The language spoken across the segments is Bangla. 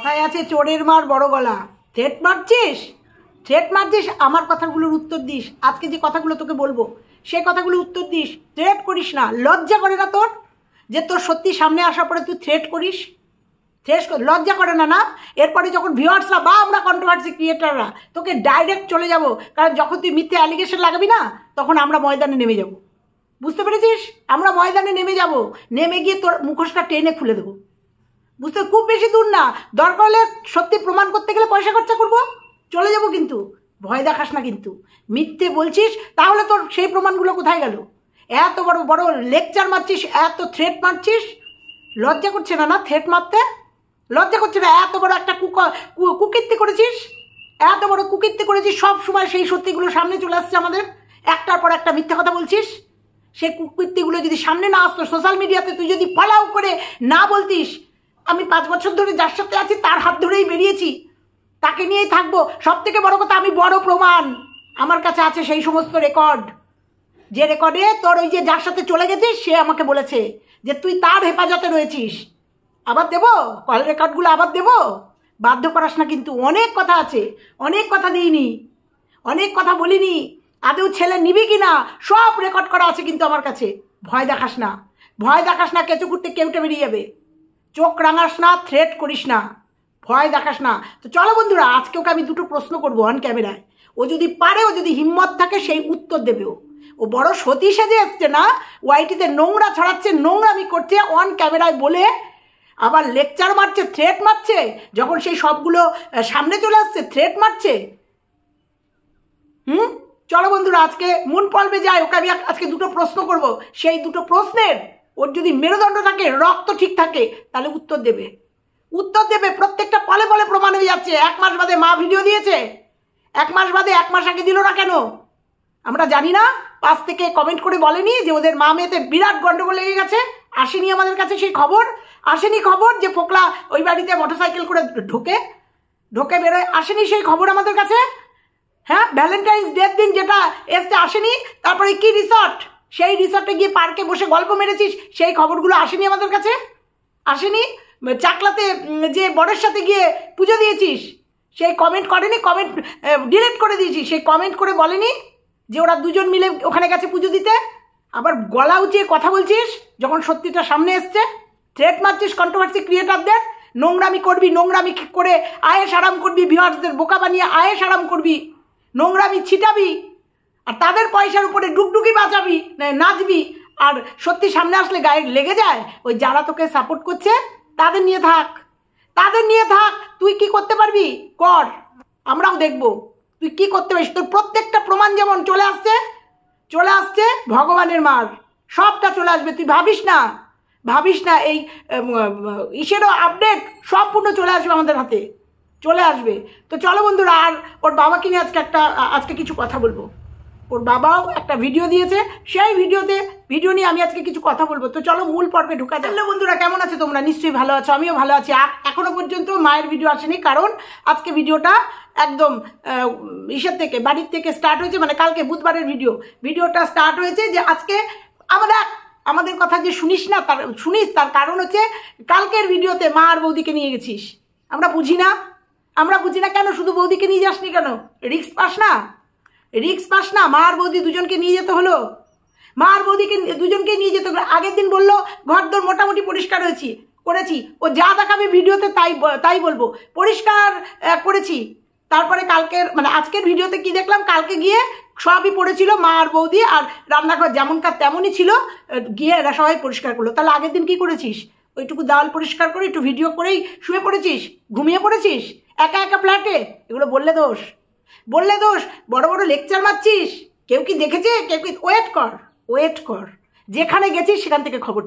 কথায় আছে চোরের মার বড় গলা। থ্রেট মারছিস আমার কথাগুলোর উত্তর দিস। আজকে যে কথাগুলো তোকে বলবো সেই কথাগুলো উত্তর দিস। থ্রেট করিস না। লজ্জা করে না তোর যে তোর সত্যি সামনে আসার পরে তুই থ্রেট করিস? লজ্জা করে না? না, এরপরে যখন ভিউয়ার্সরা বা আমরা কন্ট্রোভার্সি ক্রিয়েটাররা তোকে ডাইরেক্ট চলে যাব, কারণ যখন তুই মিথ্যে অ্যালিগেশন লাগাবি না তখন আমরা ময়দানে নেমে যাব। বুঝতে পেরেছিস? আমরা ময়দানে নেমে যাব, নেমে গিয়ে তোর মুখোশটা টেনে খুলে দেবো। বুঝতে খুব বেশি দূর না, দরকার হলে সত্যি প্রমাণ করতে গেলে পয়সা খরচা করবো, চলে যাব, কিন্তু ভয় দেখাস না। কিন্তু মিথ্যে বলছিস, তাহলে তোর সেই প্রমাণগুলো কোথায় গেল? এত বড় বড় লেকচার মারছিস, এত থ্রেট মারছিস, লজ্জা করছে না? না, থ্রেট মারতে লজ্জা করছে না? এত বড় একটা কুকীর্তি করেছিস, এত বড় কুকীর্তি করেছিস, সব সময় সেই সত্যিগুলো সামনে চলে আসছে আমাদের, একটার পর একটা মিথ্যা কথা বলছিস। সেই কুকীর্তিগুলো যদি সামনে না আসতো, সোশ্যাল মিডিয়াতে তুই যদি ফলাও করে না বলতিস, আমি 5 বছর ধরে যার সাথে আছি তার হাত ধরেই বেরিয়েছি, তাকে নিয়েই থাকবো। সব থেকে বড় কথা, আমি বড় প্রমাণ আমার কাছে আছে, সেই সমস্ত রেকর্ড, যে রেকর্ডে তোর ওই যে যার সাথে চলে গেছিস সে আমাকে বলেছে যে তুই তার হেফাজতে রয়েছিস। আবার দেবো কল রেকর্ডগুলো, আবার দেবো? বাধ্য করাস না কিন্তু। অনেক কথা আছে, অনেক কথা দিইনি, অনেক কথা বলিনি, আদেও ছেলে নিবি কি না সব রেকর্ড করা আছে কিন্তু আমার কাছে। ভয় দেখাস না, ভয় দেখাস না, কেঁচো করতে কেউটে বেরিয়ে যাবে। চোখ রাঙাস না, থ্রেট করিস না, ভয় দেখাস না। তো চলো বন্ধুরা, আজকে ওকে আমি দুটো প্রশ্ন করবো অন ক্যামেরায়। ও যদি পারে, ও যদি হিম্মত থাকে, সেই উত্তর দেবে। ও বড় সতী সেজে এসছে না, ওয়াইটিতে নোংরা ছড়াচ্ছে, নোংরামি করছে অন ক্যামেরায় বলে, আবার লেকচার মারছে, থ্রেট মারছে, যখন সেই সবগুলো সামনে চলে আসছে থ্রেট মারছে। চলো বন্ধুরা, আজকে মন পর্বে যাই। ওকে আমি আজকে দুটো প্রশ্ন করব, সেই দুটো প্রশ্নের ওর যদি মেরুদণ্ড থাকে, রক্ত ঠিক থাকে, তাহলে উত্তর দেবে, উত্তর দেবে। প্রত্যেকটা পলে পলে প্রমাণ হয়ে যাচ্ছে। 1 মাস বাদে মা ভিডিও দিয়েছে, 1 মাস বাদে, 1 মাস আগে দিল না কেন আমরা জানি না। পাশ থেকে কমেন্ট করে বলেনি যে ওদের মা মেয়েতে বিরাট গন্ডগোল লেগে গেছে? আসেনি আমাদের কাছে সেই খবর, আসেনি খবর যে ফোকলা ওই বাড়িতে মোটরসাইকেল করে ঢোকে বেরোয়, আসেনি সেই খবর আমাদের কাছে? হ্যাঁ, ভ্যালেন্টাইন্স ডের দিন যেটা এসছে আসেনি? তারপরে কি রিসর্ট, সেই রিসর্টে গিয়ে পার্কে বসে গল্প মেরেছিস, সেই খবরগুলো আসেনি আমাদের কাছে? আসেনি? চাকলাতে যে বরের সাথে গিয়ে পুজো দিয়েছিস, সেই কমেন্ট করেনি? কমেন্ট ডিলিট করে দিয়েছিস, সেই কমেন্ট করে বলেনি যে ওরা দুজন মিলে ওখানে গেছে পুজো দিতে? আবার গলা উঁচিয়ে কথা বলছিস যখন সত্যিটা সামনে এসছে। থ্রেট মারছিস কন্ট্রোভার্সি ক্রিয়েটারদের, নোংরামি করবি, নোংরামি করে আয়েস আরাম করবি, ভিউয়ার্সদের বোকা বানিয়ে আয়েস আরাম করবি, নোংরামি ছিটাবি, আর তাদের পয়সার উপরে ডুগডুগি বাজাবি, নাচবি, আর সত্যি সামনে আসলে গায়ে লেগে যায়। ওই যারা তোকে সাপোর্ট করছে তাদের নিয়ে থাক, তাদের নিয়ে থাক। তুই কি করতে পারবি কর, আমরাও দেখবো তুই কি করতে পারিস। তোর প্রত্যেকটা প্রমাণ যেমন চলে আসছে ভগবানের মার, সবটা চলে আসবে। তুই ভাবিস না এই ইসেরও আপডেট সম্পূর্ণ চলে আসবে আমাদের হাতে, চলে আসবে। তো চলো বন্ধুরা, আর ওর বাবাকে নিয়ে আজকে কিছু কথা বলবো। ওর বাবাও একটা ভিডিও দিয়েছে, সেই ভিডিও নিয়ে আমি আজকে কিছু কথা বলবো। তো চলো মূল পর্বে ঢোকা যাক। হ্যালো বন্ধুরা, কেমন আছো তোমরা? নিশ্চয়ই ভালো আছো, আমিও ভালো আছি। এখনো পর্যন্ত মায়ের ভিডিও আসেনি, কারণ আজকে ভিডিওটা একদম ইসের থেকে, বাড়ির থেকে স্টার্ট হয়েছে, মানে কালকে বুধবারের ভিডিওটা স্টার্ট হয়েছে। যে আজকে আমাদের কথা যে শুনিস, তার কারণ হচ্ছে কালকের ভিডিওতে মা আর বৌদিকে নিয়ে গেছিস। আমরা বুঝি না কেন শুধু বৌদিকে নিয়ে যাসনি কেন? রিক্স পাস না? মা আর বৌদি দুজনকে নিয়ে যেতে হলো, মা আর বৌদিকে দুজনকে নিয়ে যেতে হলো। আগের দিন বললো ঘরদোর মোটামুটি পরিষ্কার করেছি, ও যা দেখাবে ভিডিওতে তাই বলবো, পরিষ্কার করেছি। তারপরে কালকের মানে আজকের ভিডিওতে কি দেখলাম, কালকে গিয়ে সবই পড়েছিল মা আর বৌদি, আর রান্নাঘর যেমনকার তেমনই ছিল, গিয়ে এরা সবাই পরিষ্কার করলো। তাহলে আগের দিন কি করেছিস? ওইটুকু দেওয়াল পরিষ্কার করে একটু ভিডিও করেই শুয়ে পড়েছিস, ঘুমিয়ে পড়েছিস একা একা ফ্ল্যাটে। এগুলো বললে দোষ, বড় বড় লেকচার মারছিস। কেউ কি দেখেছে? কেউ কি? ওয়েট কর। যেখানে গেছিস সেখান থেকে খবর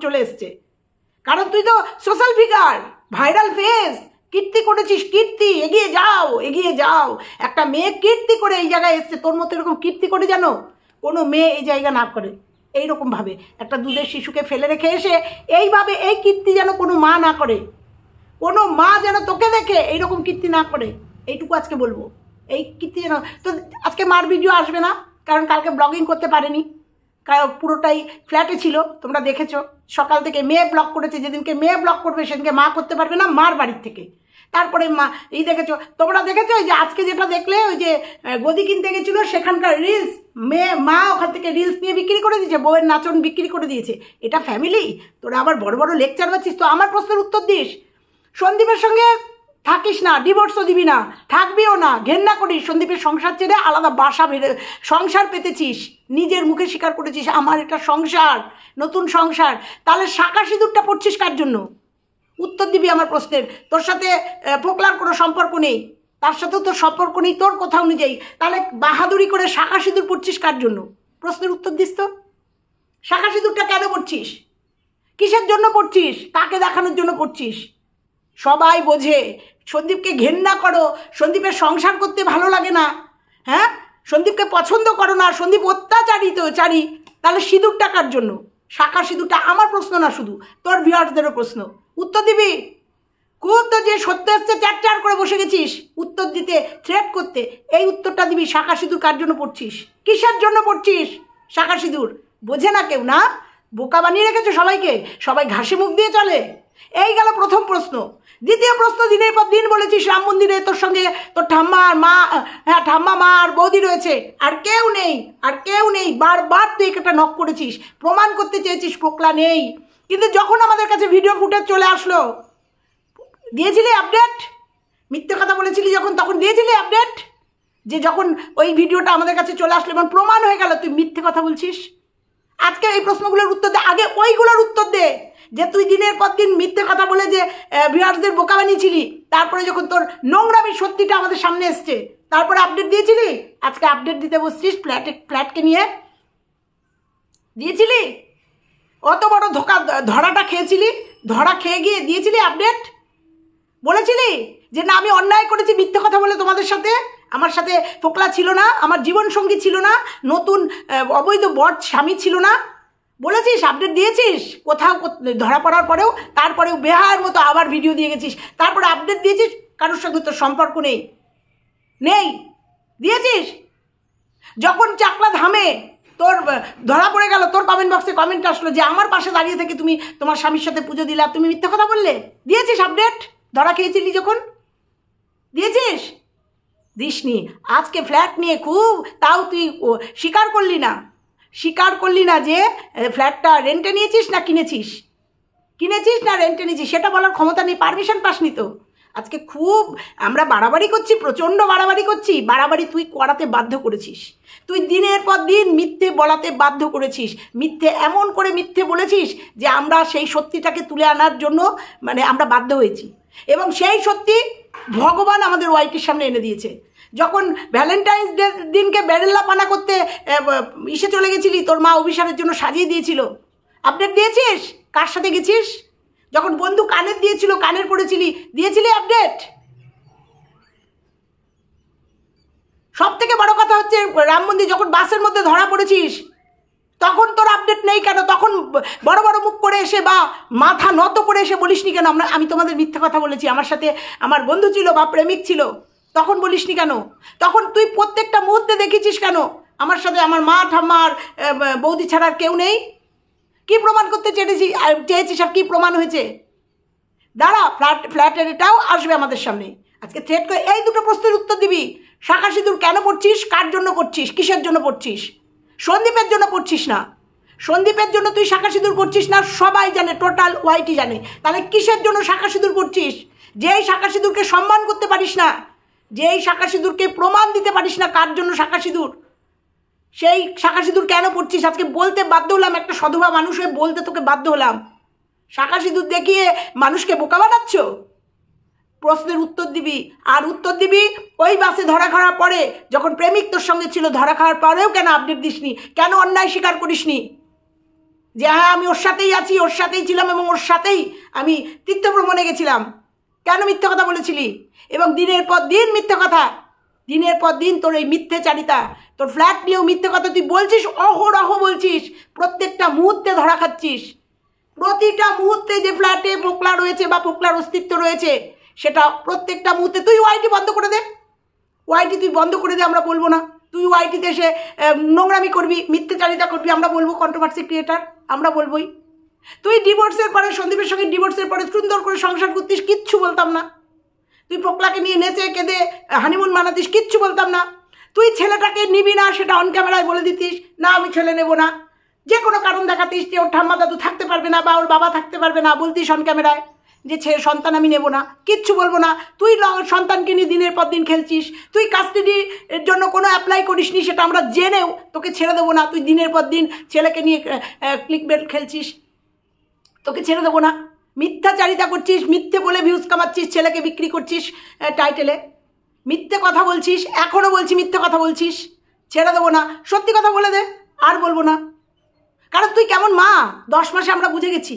চলে এসছে, কারণ তুই তো সোশ্যাল ফিগার, ভাইরাল ফেস, কীর্তি করেছিস, কীর্তি। এগিয়ে যাও। একটা মেয়ে কীর্তি করে এই জায়গায় এসছে, তোর মতো এরকম কীর্তি করে যেন কোনো মেয়ে এই জায়গা না করে। এইরকমভাবে একটা দুধের শিশুকে ফেলে রেখে এসে এইভাবে এই কীর্তি যেন কোনো মা না করে, কোনো মা যেন তোকে দেখে এইরকম কীর্তি না করে, এইটুকু আজকে বলবো। এই কীর্তি যেন, তো আজকে মার ভিডিও আসবে না, কারণ কালকে ব্লগিং করতে পারেনি, কারণ পুরোটাই ফ্ল্যাটে ছিল, তোমরা দেখেছো। সকাল থেকে মেয়ে ব্লক করেছে, যেদিনকে মেয়ে ব্লক করবে সেদিনকে মা করতে পারবে না মার বাড়ির থেকে। তারপরে মা এই দেখেছো, তোমরা দেখেছো যে আজকে যেটা দেখলে ওই যে গদি কিনতে গেছিল সেখানকার রিলস, মা ওখান থেকে রিলস নিয়ে বিক্রি করে দিয়েছে, বউয়ের নাচন বিক্রি করে দিয়েছে। এটা ফ্যামিলি? তোরা আবার বড় বড় লেকচার পাচ্ছিস। তো আমার প্রশ্নের উত্তর দিস। সন্দীপের সঙ্গে থাকিস না, ডিভোর্সও দিবি না, থাকবিও না, ঘেন্না করিস। সন্দীপের সংসার ছেড়ে আলাদা বাসা সংসার পেতেছিস, নিজের মুখে স্বীকার করেছিস আমার এটা সংসার, নতুন সংসার। তাহলে শাঁখা সিঁদুরটা পড়ছিস কার জন্য? উত্তর দিবি আমার প্রশ্নের। তোর সাথে পোকলার কোনো সম্পর্ক নেই, তার সাথেও তোর সম্পর্ক নেই তোর কথা অনুযায়ী। তাহলে বাহাদুরি করে শাঁখা সিঁদুর পড়ছিস কার জন্য? প্রশ্নের উত্তর দিস তো। শাঁখা সিঁদুরটা কেন পড়ছিস? কিসের জন্য পড়ছিস? কাকে দেখানোর জন্য পড়ছিস? সবাই বোঝে। সন্দীপকে ঘেন্না করো, সন্দীপের সংসার করতে ভালো লাগে না, হ্যাঁ, সন্দীপকে পছন্দ করো না, সন্দীপ অত্যাচারী তো চারি। তাহলে সিঁদুর টাকার জন্য শাঁখা সিঁদুরটা আমার প্রশ্ন না, শুধু তোর ভিউয়ার্সদেরও প্রশ্ন। উত্তর দিবি। খুব তো যে সত্য এসছে চ্যাট করে বসে গেছিস উত্তর দিতে, থ্রেট করতে। এই উত্তরটা দিবি। শাঁখা সিঁদুর কার জন্য পড়ছিস? কিসের জন্য পড়ছিস শাঁখা সিঁদুর? বোঝে না কেউ না, বোকা বানিয়ে রেখেছো সবাইকে, সবাই ঘাসে মুখ দিয়ে চলে। এই গেল প্রথম প্রশ্ন। দ্বিতীয় প্রশ্ন, দিনের পর দিন বলেছিস রাম মন্দিরে তোর সঙ্গে তোর ঠাম্মা আর মা, হ্যাঁ ঠাম্মা মা আর বৌদি রয়েছে, আর কেউ নেই, আর কেউ নেই। বারবার তুই একটা নক করেছিস, প্রমাণ করতে চেয়েছিস পোকলা নেই। কিন্তু যখন আমাদের কাছে ভিডিও ফুটেজ চলে আসলো, দিয়েছিলি আপডেট? মিথ্যে কথা বলেছিলি যখন, তখন দিয়েছিলি আপডেট যে যখন ওই ভিডিওটা আমাদের কাছে চলে আসলো এবং প্রমাণ হয়ে গেল তুই মিথ্যে কথা বলছিস। আজকে এই প্রশ্নগুলোর উত্তর দে, আগে ওইগুলোর উত্তর দে যে তুই দিনের পর দিন মিথ্যে কথা বলে যে ভিউয়ার্সদের বোকা বানিয়েছিলি। তারপরে যখন তোর নোংরামির সত্যিটা আমাদের সামনে এসছে তারপরে আপডেট দিয়েছিলি। আজকে আপডেট দিতে বসছিস ফ্ল্যাটকে নিয়ে। দিয়েছিলি? অত বড় ধরাটা খেয়েছিলি, ধরা খেয়ে গিয়ে দিয়েছিলি আপডেট? বলেছিলি যে না আমি অন্যায় করেছি মিথ্যে কথা বলে তোমাদের সাথে, আমার সাথে পোকলা ছিল না, আমার জীবনসঙ্গী ছিল না, নতুন অবৈধ বর স্বামী ছিল না? বলেছিস? আপডেট দিয়েছিস? কোথাও ধরা পড়ার পরেও তারপরেও বেহায়ের মতো আবার ভিডিও দিয়ে গেছিস, তারপরে আপডেট দিয়েছিস কারোর সঙ্গে তোর সম্পর্ক নেই। নেই দিয়েছিস? যখন চাকলা ধামে তোর ধরা পড়ে গেল, তোর কমেন্ট বক্সে কমেন্ট আসলো যে আমার পাশে দাঁড়িয়ে থেকে তুমি তোমার স্বামীর সাথে পুজো দিলা, তুমি মিথ্যে কথা বললে। দিয়েছিস আপডেট? ধরা খেয়েছিলি যখন দিয়েছিস? দিসনি। আজকে ফ্ল্যাট নিয়ে খুব, তাও তুই স্বীকার করলি না যে ফ্ল্যাটটা রেন্টে নিয়েছিস না কিনেছিস, কিনেছিস না রেন্টে নিয়েছিস সেটা বলার ক্ষমতা নেই, পারমিশন পাসনি তো। আজকে খুব আমরা বাড়াবাড়ি করছি, প্রচণ্ড বাড়াবাড়ি করছি। বাড়াবাড়ি তুই করাতে বাধ্য করেছিস, তুই দিনের পর দিন মিথ্যে বলাতে বাধ্য করেছিস, মিথ্যে এমন করে মিথ্যে বলেছিস যে আমরা সেই সত্যিটাকে তুলে আনার জন্য মানে আমরা বাধ্য হয়েছি। এবং সেই সত্যি ভগবান আমাদের ওয়াইটির সামনে এনে দিয়েছে। যখন ভ্যালেন্টাইন্স ডে দিনকে বেরেল্লা পানা করতে ইসে চলে গেছিলি, তোর মা অভিশাপের জন্য সাজিয়ে দিয়েছিল, আপডেট দিয়েছিস? কার সাথে গেছিস? যখন বন্ধু কানের দিয়েছিল, কানের পড়েছিলি, দিয়েছিলি আপডেট? সব থেকে বড় কথা হচ্ছে রাম মন্দির যখন বাসের মধ্যে ধরা পড়েছিস তখন তোর আপডেট নেই কেন? তখন বড় বড় মুখ করে এসে বা মাথা নত করে এসে বলিসনি কেন আমি তোমাদের মিথ্যে কথা বলেছি, আমার সাথে আমার বন্ধু ছিল বা প্রেমিক ছিল? তখন বলিসনি কেন? তখন তুই প্রত্যেকটা মুহূর্তে দেখেছিস কেন আমার সাথে আমার মা ঠাম্মা আর বৌদি ছাড়া আর কেউ নেই? কি প্রমাণ করতে চেয়েছিস আর কি প্রমাণ হয়েছে? দাঁড়া, ফ্ল্যাটের এটাও আসবে আমাদের সামনে। আজকে থ্রেট করে এই দুটো প্রশ্নের উত্তর দিবি। শাঁখা সিঁদুর কেন পড়ছিস? কার জন্য পড়ছিস? কিসের জন্য পড়ছিস? সন্দীপের জন্য পড়ছিস না। সন্দীপের জন্য তুই শাঁখা সিঁদুর পড়ছিস না, সবাই জানে, টোটাল ওয়াইটি জানে। তাহলে কিসের জন্য শাঁখা সিঁদুর পড়ছিস? যেই শাঁখা সিঁদুরকে সম্মান করতে পারিস না, যেই শাঁখা সিঁদুরকে প্রমাণ দিতে পারিস না কার জন্য শাঁখা সিঁদুর, সেই শাঁখা সিঁদুর কেন পড়ছিস? আজকে বলতে বাধ্য হলাম, একটা সধবা মানুষ হয়ে বলতে তোকে বাধ্য হলাম। শাঁখা সিঁদুর দেখিয়ে মানুষকে বোকা বানাচ্ছ। প্রশ্নের উত্তর দিবি। আর উত্তর দিবি ওই বাসে ধরা খাওয়ার পরে, যখন প্রেমিক তোর সঙ্গে ছিল, ধরা খাওয়ার পরেও কেন আপডেট দিসনি? কেন অন্যায় স্বীকার করিসনি যে হ্যাঁ আমি ওর সাথেই আছি, ওর সাথেই ছিলাম এবং ওর সাথেই আমি তীর্থভ্রমণে গেছিলাম? কেন মিথ্যে কথা বলেছিলি? এবং দিনের পর দিন মিথ্যে কথা, দিনের পর দিন তোর এই মিথ্যেচারিতা, তোর ফ্ল্যাট নিয়েও মিথ্যে কথা তুই বলছিস, অহরহ বলছিস, প্রত্যেকটা মুহূর্তে ধরা খাচ্ছিস। প্রতিটা মুহূর্তে যে ফ্ল্যাটে পোকলা রয়েছে বা পোকলার অস্তিত্ব রয়েছে সেটা প্রত্যেকটা মুহূর্তে। তুই ওয়াইটি বন্ধ করে দে, ওয়াইটি তুই বন্ধ করে দে, আমরা বলবো না। তুই ওয়াইটিতে এসে নোংরামি করবি, মিথ্যেচারিতা করবি, আমরা বলবো কন্ট্রোভার্সি ক্রিয়েটার, আমরা বলবোই। তুই ডিভোর্সের পরে, সন্দীপের সঙ্গে ডিভোর্সের পরে সুন্দর করে সংসার করতিস, কিচ্ছু বলতাম না। তুই পোকলাকে নিয়ে নেচে কেঁদে হানিমুন মানাতিস, কিচ্ছু বলতাম না। তুই ছেলেটাকে নিবি না, সেটা অন ক্যামেরায় বলে দিতিস, না আমি ছেলে নেব না। যে কোনো কারণ দেখাতিস যে ওর ঠাম্মা দাদু থাকতে পারবে না বা ওর বাবা থাকতে পারবে না, বলতিস অন ক্যামেরায় যে সন্তান আমি নেব না, কিচ্ছু বলবো না। তুই সন্তানকে নিয়ে দিনের পর দিন খেলছিস। তুই কাস্টাডির জন্য কোনো অ্যাপ্লাই করিসনি, সেটা আমরা জেনেও তোকে ছেড়ে দেবো না। তুই দিনের পর দিন ছেলেকে নিয়ে ক্লিকবেট খেলছিস, তোকে ছেড়ে দেবো না। মিথ্যাচারিতা করছিস, মিথ্যে বলে ভিউজ কামাচ্ছিস, ছেলেকে বিক্রি করছিস টাইটেলে, মিথ্যে কথা বলছিস, এখনও বলছি মিথ্যে কথা বলছিস, ছেড়ে দেবো না। সত্যি কথা বলে দে, আর বলবো না। কারণ তুই কেমন মা 10 মাসে আমরা বুঝে গেছি।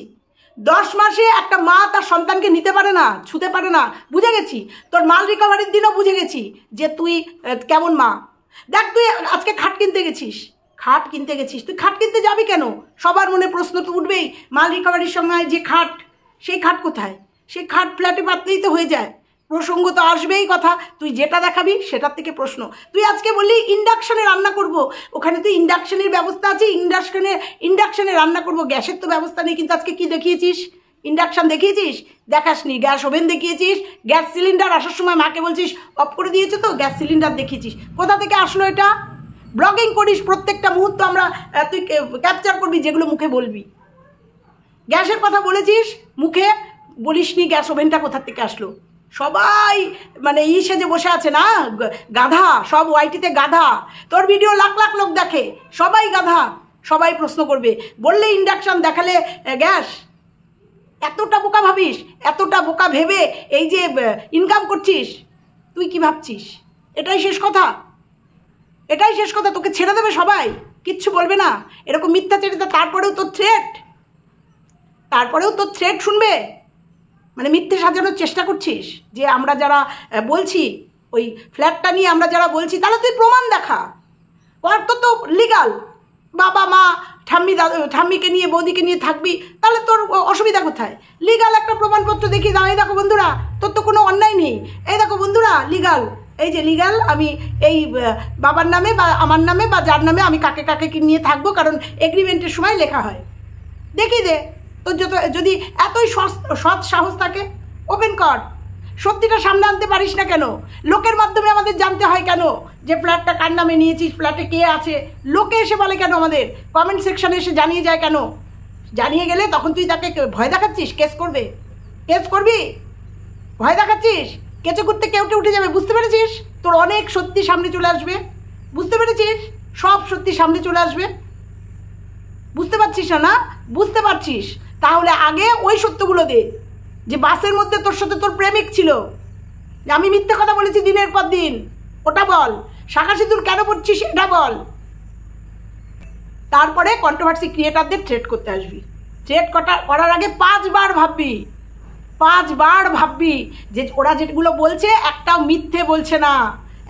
10 মাসে একটা মা তার সন্তানকে নিতে পারে না, ছুতে পারে না, বুঝে গেছি। তোর মাল রিকভারির দিনও বুঝে গেছি যে তুই কেমন মা। দেখ, তুই আজকে খাট কিনতে গেছিস, তুই খাট কিনতে যাবি কেন? সবার মনে প্রশ্ন তো উঠবেই, মাল রিকভারির সময় যে খাট, সেই খাট কোথায়? সেই খাট ফ্ল্যাটে পাতলেই তো হয়ে যায়, প্রসঙ্গ তো আসবেই কথা। তুই যেটা দেখাবি সেটার থেকে প্রশ্ন। তুই আজকে বললি ইন্ডাকশানে রান্না করব, ওখানে তুই ইন্ডাকশানের ব্যবস্থা আছে, ইন্ডাকশানে রান্না করব, গ্যাসের তো ব্যবস্থা নেই। কিন্তু আজকে কি দেখিয়েছিস? ইন্ডাকশান দেখিয়েছিস? দেখাসনি। গ্যাস ওভেন দেখিয়েছিস, গ্যাস সিলিন্ডার আসার সময় মাকে বলছিস অফ করে দিয়েছে তো, গ্যাস সিলিন্ডার দেখিয়েছিস। কোথা থেকে আসলো এটা? ব্লগিং করিস, প্রত্যেকটা মুহূর্ত আমরা তুই ক্যাপচার করবি, যেগুলো মুখে বলবি। গ্যাসের কথা বলেছিস, মুখে বলিসনি গ্যাস ওভেনটা কোথা থেকে আসলো। সবাই মানে সেজে বসে আছে না, গাধা, সব ওয়াইটিতে গাধা। তোর ভিডিও লাখ লাখ লোক দেখে, সবাই গাধা, সবাই প্রশ্ন করবে। বললে ইন্ডাকশান, দেখালে গ্যাস। এতটা বোকা ভাবিস, এতটা বোকা ভেবে এই যে ইনকাম করছিস, তুই কি ভাবছিস? এটাই শেষ কথা, এটাই শেষ কথা। তোকে ছেড়ে দেবে সবাই, কিচ্ছু বলবে না। এরকম মিথ্যাচারিতা, তারপরেও তোর থ্রেট শুনবে। মানে মিথ্যে সাজানোর চেষ্টা করছিস যে আমরা যারা বলছি ওই ফ্ল্যাটটা নিয়ে, আমরা যারা বলছি, তাহলে তুই প্রমাণ দেখা। তোর তো লিগাল, বাবা মা ঠাম্মিকে নিয়ে বৌদিকে নিয়ে থাকবি, তাহলে তোর অসুবিধা কোথায়? লিগাল একটা প্রমাণপত্র দেখিয়ে দাও। এই দেখো বন্ধুরা, তোর তো কোনো অন্যায় নেই। এই দেখো বন্ধুরা, লিগাল, এই যে লিগাল, আমি এই বাবার নামে বা আমার নামে বা যার নামে আমি কাকে কাকে নিয়ে থাকবো, কারণ এগ্রিমেন্টের সময় লেখা হয়। দেখিয়ে দে। তোর যদি এতই সৎ সাহস থাকে, ওপেন কর। সত্যিটা সামনে আনতে পারিস না কেন? লোকের মাধ্যমে আমাদের জানতে হয় কেন যে ফ্ল্যাটটা কার নামে নিয়েছিস, ফ্ল্যাটে কে আছে? লোকে এসে বলে কেন, আমাদের কমেন্ট সেকশনে এসে জানিয়ে যায় কেন? জানিয়ে গেলে তখন তুই তাকে ভয় দেখাচ্ছিস, কেস করবি, ভয় দেখাচ্ছিস। কেঁচো করতে কেউ উঠে যাবে, বুঝতে পেরেছিস? তোর অনেক সত্যি সামনে চলে আসবে, বুঝতে পেরেছিস? সব সত্যি সামনে চলে আসবে, বুঝতে পারছিস না? বুঝতে পারছিস? তাহলে আগে ওই সত্যগুলো দে, যে বাসের মধ্যে তোর সাথে তোর প্রেমিক ছিল, যে আমি মিথ্যে কথা বলেছি দিনের পর দিন, ওটা বল। শাখা সিঁদুর কেন পড়ছিস এটা বল। তারপরে কন্ট্রোভার্সি ক্রিয়েটারদের থ্রেট করতে আসবি। থ্রেট করার আগে 5 বার ভাববি যে ওরা যেগুলো বলছে একটাও মিথ্যে বলছে না,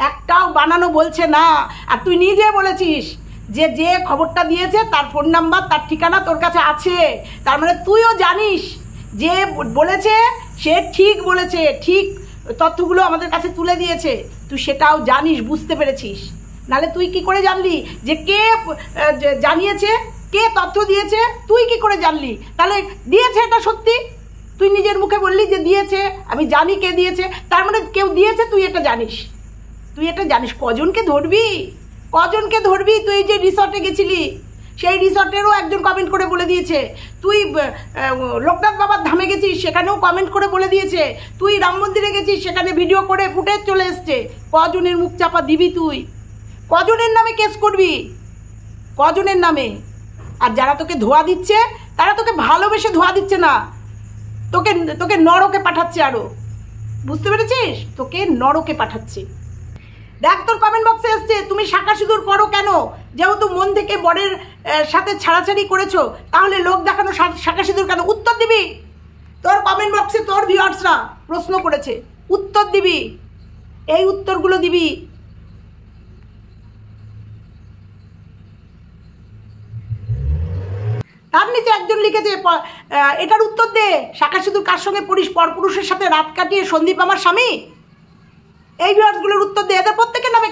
একটাও বানানো বলছে না। আর তুই নিজে বলেছিস যে খবরটা দিয়েছে তার ফোন নাম্বার, তার ঠিকানা তোর কাছে আছে। তার মানে তুইও জানিস যে বলেছে সে ঠিক বলেছে, ঠিক তথ্যগুলো আমাদের কাছে তুলে দিয়েছে। তুই সেটাও জানিস, বুঝতে পেরেছিস। নাহলে তুই কি করে জানলি যে কে জানিয়েছে, কে তথ্য দিয়েছে? তুই কি করে জানলি? তাহলে দিয়েছে এটা সত্যি, তুই নিজের মুখে বললি যে দিয়েছে, আমি জানি কে দিয়েছে, তার মানে কেউ দিয়েছে, তুই এটা জানিস। কজনকে ধরবি? তুই যে রিসর্টে গেছিলি, সেই রিসর্টেরও একজন কমেন্ট করে বলে দিয়েছে। তুই লোকনাথ বাবার ধামে গেছিস, সেখানেও কমেন্ট করে বলে দিয়েছে। তুই রাম মন্দিরে গেছিস, সেখানে ভিডিও করে ফুটেজ চলে এসছে। কজনের মুখ চাপা দিবি তুই? কজনের নামে কেস করবি? কজনের নামে? আর যারা তোকে ধোয়া দিচ্ছে, তারা তোকে ভালোবেসে ধোয়া দিচ্ছে না, তোকে নরকে পাঠাচ্ছে। আরো বুঝতে পেরেছিস? তোকে নরকে পাঠাচ্ছে। দেখ, তোর কমেন্ট বক্সে এসছে তুমি শাখা সিঁদুর পরো কেন? যেহেতু মন থেকে বরের সাথে ছাড়াছাড়ি করেছো, তাহলে লোক দেখানো শাখা সিঁদুর কেন? উত্তর দিবি। তোর কমেন্ট বক্সে তোর ভিউয়ার্সরা প্রশ্ন করেছে, উত্তর দিবি। এই উত্তরগুলো দিবি। তার নিচে একজন লিখেছে এটার উত্তর দে, শাখা সিঁদুর কার সঙ্গে পড়িস? পরপুরুষের সাথে রাত কাটিয়ে সন্দীপ আমার স্বামী? এই ভিউয়ার্সগুলোর উত্তর দে। এদের প্রত্যেকের নামে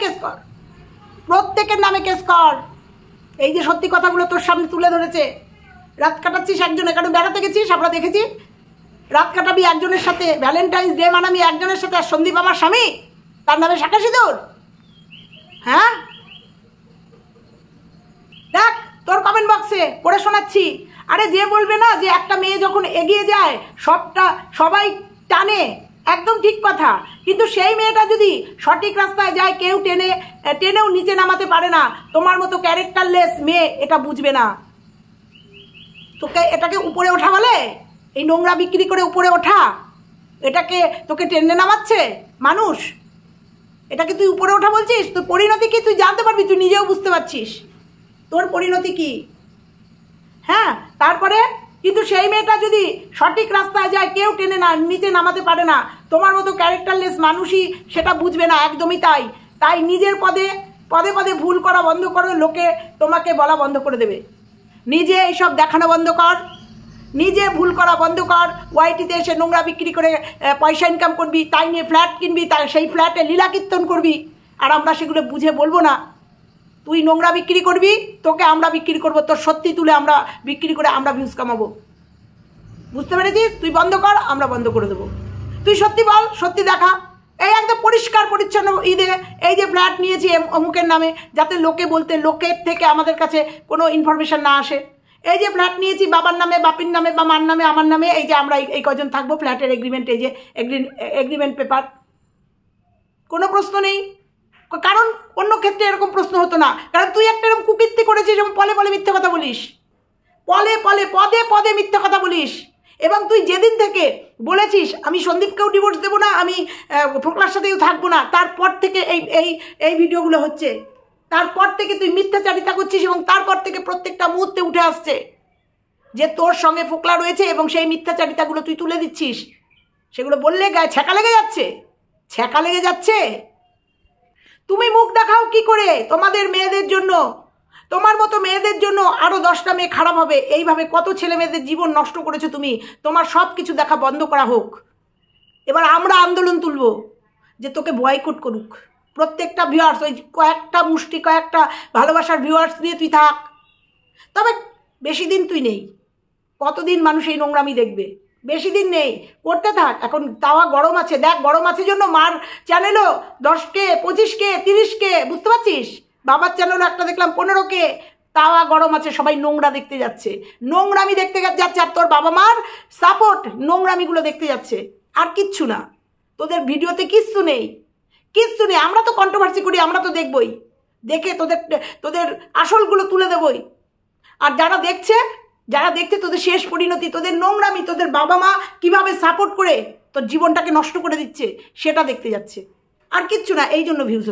কেস কর। এই যে সত্যি কথাগুলো তোর সামনে তুলে ধরেছে, রাত কাটাচ্ছিস একজনে, কারণ বেড়াতে গেছিস, আমরা দেখেছি। রাত কাটাবি একজনের সাথে, ভ্যালেন্টাইন্স ডে মানাবি একজনের সাথে, আর সন্দীপ আমার স্বামী, তার নামে শাঁখা সিঁদুর। হ্যাঁ, দেখ তোর কমেন্ট বক্সে পড়ে শোনাচ্ছি। আরে যে বলবে না যে একটা মেয়ে যখন এগিয়ে যায় সবাই টানে, একদম ঠিক কথা। কিন্তু সেই মেয়েটা যদি সঠিক রাস্তায় যায়, কেউ টেনেও নিচে নামাতে পারে না। তোমার মতো ক্যারেক্টারলেস মেয়ে এটা বুঝবে না। এটাকে উপরে ওঠা বলে? এই নোংরা বিক্রি করে উপরে ওঠা, এটাকে তোকে টেনে নামাচ্ছে মানুষ? এটাকে তুই উপরে ওঠা বলছিস? তোর পরিণতি কি তুই জানতে পারবি, তুই নিজেও বুঝতে পারছিস তোর পরিণতি কি। হ্যাঁ, তারপরে কিন্তু সেই মেয়েটা যদি সঠিক রাস্তায় যায়, কেউ টেনে নিচে নামাতে পারে না। তোমার মতো ক্যারেক্টারলেস মানুষই সেটা বুঝবে না, একদমই তাই। তাই নিজের পদে পদে ভুল করা বন্ধ করো, লোকে তোমাকে বলা বন্ধ করে দেবে। নিজে এইসব দেখানো বন্ধ কর, নিজে ভুল করা বন্ধ কর। ওয়াইটিতে এসে নোংরা বিক্রি করে পয়সা ইনকাম করবি, তাই নিয়ে ফ্ল্যাট কিনবি, তাই সেই ফ্ল্যাটে লীলা কীর্তন করবি, আর আমরা সেগুলো বুঝে বলবো না। তুই নোংরা বিক্রি করবি, তোকে আমরা বিক্রি করবো, তোর সত্যি তুলে আমরা বিক্রি করে আমরা ভিউজ কামাবো। বুঝতে পেরেছিস? তুই বন্ধ কর, আমরা বন্ধ করে দেবো। তুই সত্যি বল, সত্যি দেখা। এই একদম পরিষ্কার পরিচ্ছন্ন ঈদে এই যে ফ্ল্যাট নিয়েছি অমুকের নামে, যাতে লোকের থেকে আমাদের কাছে কোনো ইনফরমেশন না আসে। এই যে ফ্ল্যাট নিয়েছি বাবার নামে, বাপির নামে, বা মার নামে, আমার নামে, এই যে আমরা এই কজন থাকবো, ফ্ল্যাটের এগ্রিমেন্ট, এই যে এগ্রিমেন্ট পেপার, কোনো প্রশ্ন নেই। কারণ অন্য ক্ষেত্রে এরকম প্রশ্ন হতো না, কারণ তুই একটা এরকম কুকীর্তি করেছিস এবং পলে মিথ্যে কথা বলিস, পদে মিথ্যে কথা বলিস। এবং তুই যেদিন থেকে বলেছিস আমি সন্দীপকেও ডিভোর্স দেবো না, আমি ফোকলার সাথেও থাকবো না, তারপর থেকে এই ভিডিওগুলো হচ্ছে। তারপর থেকে তুই মিথ্যাচারিতা করছিস, এবং তারপর থেকে প্রত্যেকটা মুহূর্তে উঠে আসছে যে তোর সঙ্গে ফোকলা রয়েছে, এবং সেই মিথ্যাচারিতাগুলো তুই তুলে দিচ্ছিস। সেগুলো বললে গায়ে ছ্যাঁকা লেগে যাচ্ছে। তুমি মুখ দেখাও কি করে তোমাদের মেয়েদের জন্য? তোমার মতো মেয়েদের জন্য আরও 10টা মেয়ে খারাপ হবে। এইভাবে কত ছেলে মেয়েদের জীবন নষ্ট করেছো তুমি। তোমার সব কিছু দেখা বন্ধ করা হোক। এবার আমরা আন্দোলন তুলব যে তোকে বয়কট করুক প্রত্যেকটা ভিউয়ার্স। ওই কয়েকটা ভালোবাসার ভিউয়ার্স দিয়ে তুই থাক, তবে বেশি দিন তুই নেই। কতদিন মানুষ এই নোংরামি দেখবে? বেশি দিন নেই, করতে থাক। এখন তাওয়া গরম আছে, দেখ গরম আছে জন্য মার চ্যানেলও 10K 25K 30K, বুঝতে পারছিস? বাবার চ্যানেলও একটা দেখলাম 15K। তাওয়া গরম আছে, সবাই নোংরা দেখতে যাচ্ছে, নোংরামি দেখতে যাচ্ছে। আর তোর বাবা মার সাপোর্ট নোংরামিগুলো দেখতে যাচ্ছে, আর কিচ্ছু না। তোদের ভিডিওতে কিচ্ছু নেই। আমরা তো কন্ট্রোভার্সি করি, আমরা তো দেখবই, দেখে তোদের আসলগুলো তুলে দেবই। আর যারা দেখছে তোদের শেষ পরিণতি, তোদের নোংরামি, তোদের বাবা মা কিভাবে সাপোর্ট করে তোর জীবনটাকে নষ্ট করে দিচ্ছে, সেটা দেখতে যাচ্ছে, আর কিচ্ছু না। এই জন্য ভিউজ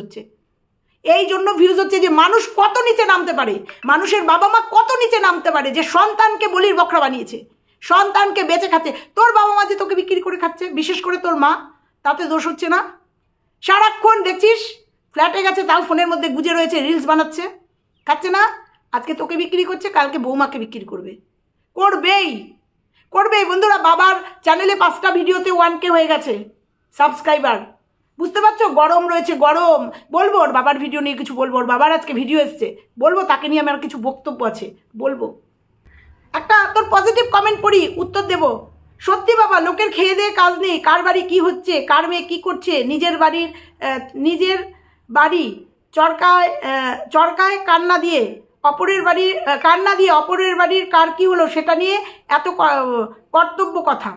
হচ্ছে, যে মানুষ কত নিচে নামতে পারে, মানুষের বাবা মা কত নিচে নামতে পারে, যে সন্তানকে বলির বকরা বানিয়েছে, সন্তানকে বেঁচে খাচ্ছে। তোর বাবা মা যে তোকে বিক্রি করে খাচ্ছে, বিশেষ করে তোর মা, তাতে দোষ হচ্ছে না? সারাক্ষণ দেখছিস ফ্ল্যাটে গেছে, তাও ফোনের মধ্যে গুজে রয়েছে, রিলস বানাচ্ছে, খাচ্ছে না? আজকে তোকে বিক্রি করছে, কালকে বৌমাকে বিক্রি করবেই বন্ধুরা। বাবার চ্যানেলে 5টা ভিডিওতে 1K হয়ে গেছে সাবস্ক্রাইবার। বুঝতে পারছো? গরম রয়েছে, গরম। বলবো ওর বাবার ভিডিও নিয়ে কিছু বলবো, ওর বাবার আজকে ভিডিও এসছে, বলবো, তাকে নিয়ে আমার কিছু বক্তব্য আছে, বলবো। একটা তোর পজিটিভ কমেন্ট পড়ি, উত্তর দেব। সত্যি বাবা, লোকের খেয়ে দিয়ে কাজ নেই, কার বাড়ি কি হচ্ছে, কার মেয়ে কি করছে, নিজের বাড়ি চরকায় কান্না দিয়ে অপরের বাড়ির কার কি হলো সেটা নিয়ে এত কর্তব্য কথা।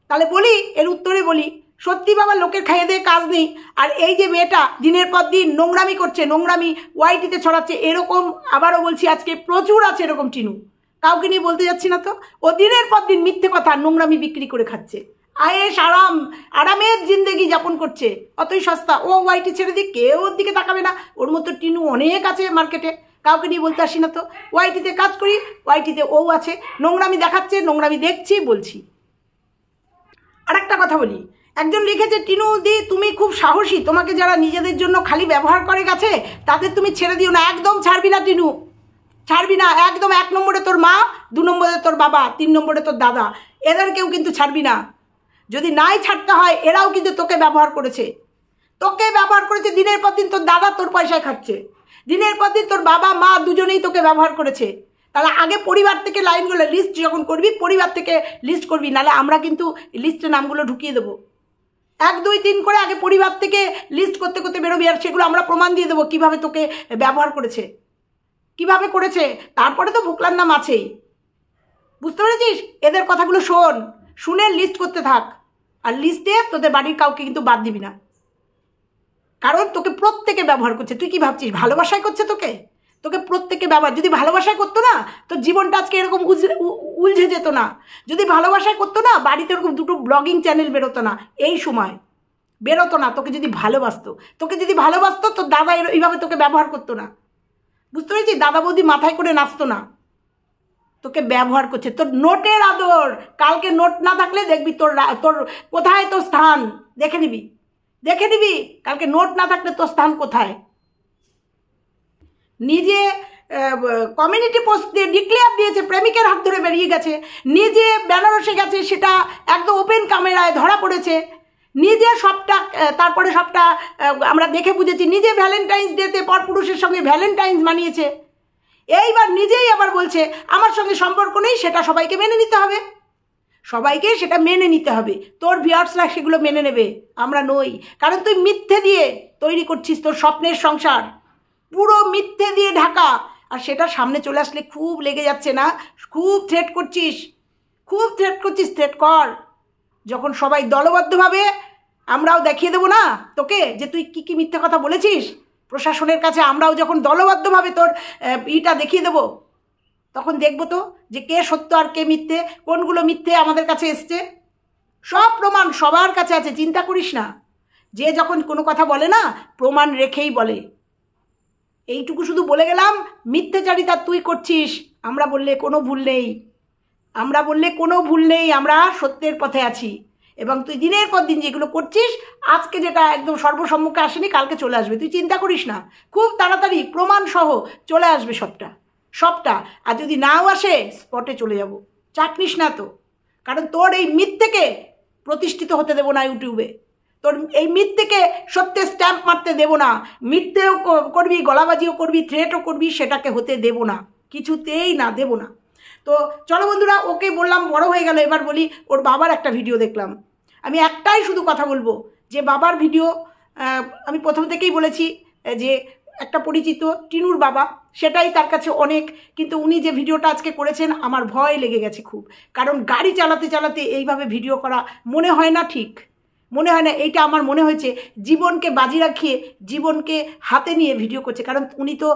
তাহলে বলি, এর উত্তরে বলি, সত্যি বাবা, লোকের খেয়ে দিয়ে কাজ নেই। আর এই যে মেয়েটা দিনের পর দিন নোংরামি করছে, নোংরামি ওয়াইটিতে ছড়াচ্ছে, এরকম আবারও বলছি আজকে প্রচুর আছে এরকম টিনু, কাউকে নিয়ে বলতে যাচ্ছি না তো। ও দিনের পর দিন মিথ্যে কথা, নোংরামি বিক্রি করে খাচ্ছে, আয়েশ আরামের জিন্দেগি যাপন করছে, অতই সস্তা। ও ওয়াইটি ছেড়ে দিক, কেউ ওর দিকে তাকাবে না। ওর মতো টিনু অনেক আছে মার্কেটে, কাউকে নিয়ে বলতে আসি না তো। ওয়াইটিতে কাজ করি, ওয়াইটিতে ও আছে, নোংরামি দেখাচ্ছে, নোংরামি দেখছি, বলছি। আর একটা কথা বলি, একজন লিখেছে, টিনু দি তুমি খুব সাহসী, তোমাকে যারা নিজেদের জন্য খালি ব্যবহার করে গেছে তাদের তুমি ছেড়ে দিও না। একদম ছাড়বি না টিনু, ছাড়বি না একদম। 1 নম্বরে তোর মা, 2 নম্বরে তোর বাবা, 3 নম্বরে তোর দাদা, এদেরকেও কিন্তু ছাড়বি না। যদি নাই ছাড়তে হয়, এরাও কিন্তু তোকে ব্যবহার করেছে, দিনের পর দিন। তোর দাদা তোর পয়সায় খাচ্ছে, দিনের পর দিন তোর বাবা মা দুজনেই তোকে ব্যবহার করেছে। তাহলে আগে পরিবার থেকে লাইনগুলো লিস্ট যখন করবি পরিবার থেকে লিস্ট করবি, নাহলে আমরা কিন্তু লিস্টে নামগুলো ঢুকিয়ে দেবো। 1 2 3 করে আগে পরিবার থেকে লিস্ট করতে করতে বেরোবি, আর সেগুলো আমরা প্রমাণ দিয়ে দেবো কীভাবে তোকে ব্যবহার করেছে, কিভাবে করেছে। তারপরে তো ভোকলার নাম আছেই, বুঝতে পেরেছিস? এদের কথাগুলো শোন, শুনে লিস্ট করতে থাক, আর লিস্টে তোদের বাড়ির কাউকে কিন্তু বাদ দিবি না, কারণ তোকে প্রত্যেকে ব্যবহার করছে। তুই কি ভাবছিস ভালোবাসায় করছে? তোকে তোকে প্রত্যেকে ব্যবহার। যদি ভালোবাসায় করতো না তোর জীবনটা আজকে এরকম উলঝে যেত না। যদি ভালোবাসায় করতো না বাড়িতে এরকম 2টো ব্লগিং চ্যানেল বেরোতো না, এই সময় বেরোতো না। তোকে যদি ভালোবাসতো তোর দাদা এইভাবে তোকে ব্যবহার করতো না, বুঝতে পেরেছিস? দাদা বৌদি মাথায় করে নাচতো না, তোকে ব্যবহার করছে। তোর নোটের আদর, কালকে নোট না থাকলে দেখবি তোর কোথায় তোর স্থান, দেখে নিবি কালকে নোট না থাকলে তোর স্থান কোথায়। নিজে কমিউনিটি পোস্ট দিয়ে ডিক্লেয়ার দিয়েছে, প্রেমিকের হাত ধরে বেরিয়ে গেছে, নিজে বেনারসে গেছে, সেটা একদম ওপেন ক্যামেরায় ধরা পড়েছে, নিজে সবটা, তারপরে সবটা আমরা দেখে বুঝেছি। নিজে ভ্যালেন্টাইন্স ডেতে পরপুরুষের সঙ্গে ভ্যালেন্টাইন্স মানিয়েছে, এইবার নিজেই আবার বলছে আমার সঙ্গে সম্পর্ক নেই, সেটা সবাইকে মেনে নিতে হবে, সবাইকে সেটা মেনে নিতে হবে। তোর ভিউয়ার্সরা সেগুলো মেনে নেবে, আমরা নই। কারণ তুই মিথ্যে দিয়ে তৈরি করছিস তোর স্বপ্নের সংসার, পুরো মিথ্যে দিয়ে ঢাকা, আর সেটা সামনে চলে আসলে খুব লেগে যাচ্ছে না? খুব থ্রেট করছিস, থ্রেট কর। যখন সবাই দলবদ্ধভাবে, আমরাও দেখিয়ে দেবো না তোকে যে তুই কী কী মিথ্যে কথা বলেছিস প্রশাসনের কাছে, আমরাও যখন দলবদ্ধভাবে তোর ইটা দেখিয়ে দেবো, তখন দেখবো তো যে কে সত্য আর কে মিথ্যে, কোনগুলো মিথ্যে আমাদের কাছে এসছে। সব প্রমাণ সবার কাছে আছে, চিন্তা করিস না। যে যখন কোনো কথা বলে না প্রমাণ রেখেই বলে। এইটুকু শুধু বলে গেলাম, মিথ্যেচারিতা তুই করছিস, আমরা বললে কোনো ভুল নেই, আমরা সত্যের পথে আছি। এবং তুই দিনের পর দিন যেগুলো করছিস, আজকে যেটা একদম সর্বসম্মুখে আসেনি কালকে চলে আসবে, তুই চিন্তা করিস না, খুব তাড়াতাড়ি প্রমাণ সহ চলে আসবে সবটা। আর যদি নাও আসে স্পটে চলে যাব, চাপ নিস না তো। কারণ তোর এই মিথ্যেকে প্রতিষ্ঠিত হতে দেবো না ইউটিউবে, তোর এই মিথ্যেকে সত্যের স্ট্যাম্প মারতে দেবো না। মিথ্যেও করবি, গলাবাজিও করবি, থ্রেটও করবি, সেটাকে হতে দেবো না, কিছুতেই না, দেবো না। তো চলো বন্ধুরা, ওকে বললাম বড় হয়ে গেল, এবার বলি ওর বাবার একটা ভিডিও দেখলাম। আমি একটাই শুধু কথা বলবো যে বাবার ভিডিও, আমি প্রথম থেকেই বলেছি যে একটা পরিচিত টিনুর বাবা, সেটাই তার কাছে অনেক। কিন্তু উনি যে ভিডিওটা আজকে করেছেন আমার ভয় লেগে গেছে খুব, কারণ গাড়ি চালাতে চালাতে এইভাবে ভিডিও করা মনে হয় না, ঠিক মনে হয় না। এইটা আমার মনে হয়েছে জীবনকে বাজি রাখিয়ে, জীবনকে হাতে নিয়ে ভিডিও করছে, কারণ উনি তো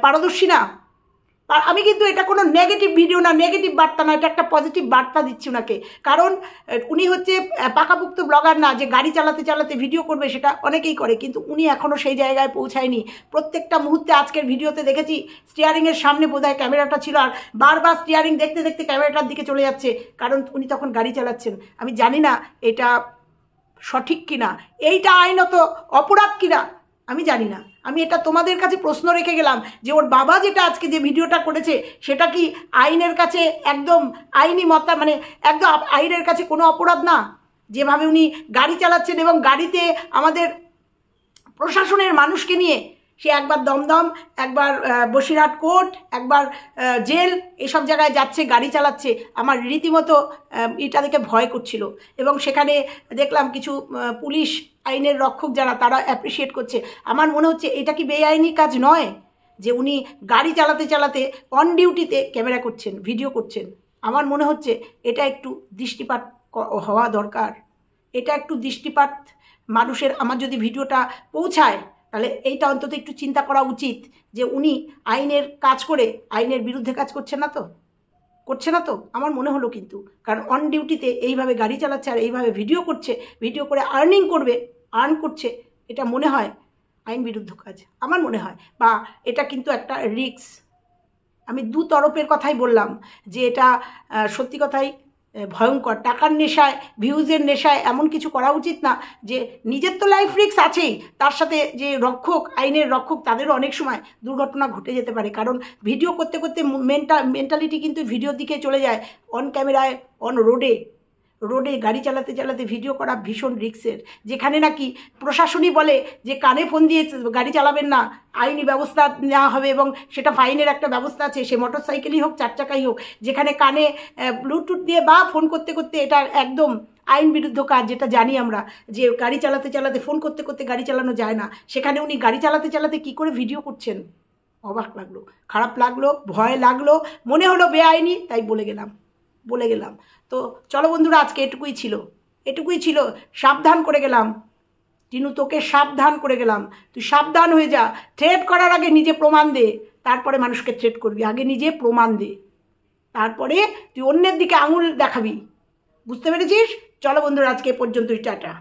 পারদর্শী না। আমি কিন্তু এটা কোনো নেগেটিভ ভিডিও না, নেগেটিভ বার্তা না, এটা একটা পজিটিভ বার্তা দিচ্ছি ওনাকে। কারণ উনি হচ্ছে পাকাপোক্ত ব্লগার না যে গাড়ি চালাতে চালাতে ভিডিও করবে, সেটা অনেকেই করে, কিন্তু উনি এখনও সেই জায়গায় পৌঁছায়নি। প্রত্যেকটা মুহূর্তে আজকের ভিডিওতে দেখেছি স্টিয়ারিংয়ের সামনে বোধহয় ক্যামেরাটা ছিল, আর বারবার স্টিয়ারিং দেখতে দেখতে ক্যামেরাটার দিকে চলে যাচ্ছে, কারণ উনি তখন গাড়ি চালাচ্ছেন। আমি জানি না এটা সঠিক কিনা, এইটা আইনত অপরাধ কিনা আমি জানি না। আমি এটা তোমাদের কাছে প্রশ্ন রেখে গেলাম যে ওর বাবা যেটা আজকে যে ভিডিওটা করেছে সেটা কি আইনের কাছে একদম আইনি মানে একদম আইনের কাছে কোনো অপরাধ না? যেভাবে উনি গাড়ি চালাচ্ছেন এবং গাড়িতে আমাদের প্রশাসনের মানুষকে নিয়ে, সে একবার দমদম, একবার বসিরহাট কোর্ট, একবার জেল, এসব জায়গায় যাচ্ছে, গাড়ি চালাচ্ছে। আমার রীতিমতো এটা দেখে ভয় করছিল। এবং সেখানে দেখলাম কিছু পুলিশ আইনের রক্ষক যারা, তারা অ্যাপ্রিসিয়েট করছে। আমার মনে হচ্ছে এটা কি বেআইনি কাজ নয় যে উনি গাড়ি চালাতে চালাতে অন ডিউটিতে ক্যামেরা করছেন, ভিডিও করছেন? আমার মনে হচ্ছে এটা একটু দৃষ্টিপাত হওয়া দরকার, এটা একটু দৃষ্টিপাত মানুষের। আমার যদি ভিডিওটা পৌঁছায় তাহলে এইটা অন্তত একটু চিন্তা করা উচিত যে উনি আইনের কাজ করে আইনের বিরুদ্ধে কাজ করছে না তো আমার মনে হলো। কিন্তু কারণ অন ডিউটিতে এইভাবে গাড়ি চালাচ্ছে আর এইভাবে ভিডিও করছে, ভিডিও করে আর্ন করছে, এটা মনে হয় আইন বিরুদ্ধ কাজ, আমার মনে হয়। বা এটা কিন্তু একটা রিস্ক। আমি দু তরফের কথাই বললাম যে এটা সত্যি কথাই ভয়ঙ্কর। টাকার নেশায়, ভিউজের নেশায় এমন কিছু করা উচিত না। যে নিজের তো লাইফ রিস্ক আছেই, তার সাথে যে রক্ষক, আইনের রক্ষক, তাদেরও অনেক সময় দুর্ঘটনা ঘটে যেতে পারে। কারণ ভিডিও করতে করতে মেন্টালিটি কিন্তু ভিডিওর দিকে চলে যায়। অন ক্যামেরায়, অন রোডে গাড়ি চালাতে চালাতে ভিডিও করা ভীষণ রিস্কের, যেখানে নাকি প্রশাসনই বলে যে কানে ফোন দিয়ে গাড়ি চালাবেন না, আইনি ব্যবস্থা নেওয়া হবে এবং সেটা ফাইনের একটা ব্যবস্থা আছে, সে মোটর সাইকেলই হোক চার চাকাই হোক, যেখানে কানে ব্লুটুথ দিয়ে বা ফোন করতে করতে এটা একদম আইন বিরুদ্ধ কাজ, যেটা জানি আমরা যে গাড়ি চালাতে চালাতে ফোন করতে করতে গাড়ি চালানো যায় না, সেখানে উনি গাড়ি চালাতে চালাতে কি করে ভিডিও করছেন। অবাক লাগলো, খারাপ লাগলো, ভয় লাগলো, মনে হলো বেআইনি, তাই বলে গেলাম। তো চলো বন্ধুরা, আজকে এটুকুই ছিল, সাবধান করে গেলাম টিনু, তোকে সাবধান করে গেলাম, তুই সাবধান হয়ে যা। থ্রেট করার আগে নিজে প্রমাণ দে, তারপরে মানুষকে থ্রেট করবি, আগে নিজে প্রমাণ দে, তারপরে তুই অন্যের দিকে আঙুল দেখাবি। বুঝতে পেরেছিস? চলো বন্ধুরা, আজকে পর্যন্তই, টাটা।